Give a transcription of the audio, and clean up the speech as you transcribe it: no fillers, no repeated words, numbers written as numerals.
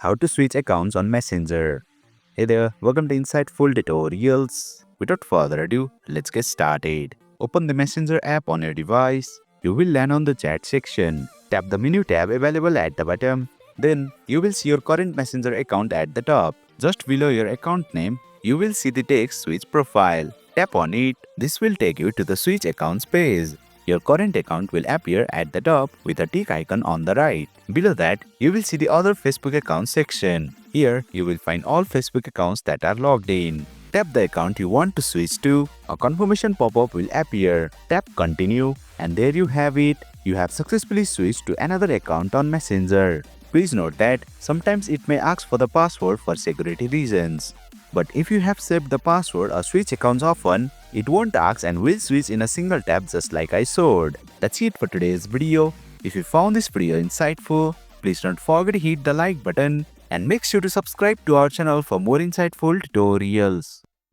How to switch accounts on Messenger. Hey there, welcome to Insightful Tutorials. Without further ado, let's get started. Open the Messenger app on your device. You will land on the chat section. Tap the menu tab available at the bottom. Then, you will see your current Messenger account at the top. Just below your account name, you will see the text Switch Profile. Tap on it. This will take you to the Switch Accounts page. Your current account will appear at the top with a tick icon on the right. Below that, you will see the Other Facebook Accounts section. Here, you will find all Facebook accounts that are logged in. Tap the account you want to switch to. A confirmation pop-up will appear. Tap Continue, and there you have it. You have successfully switched to another account on Messenger. Please note that sometimes it may ask for the password for security reasons. But if you have saved the password or switch accounts often, it won't ask and will switch in a single tap just like I showed. That's it for today's video. If you found this video insightful, please don't forget to hit the like button and make sure to subscribe to our channel for more insightful tutorials.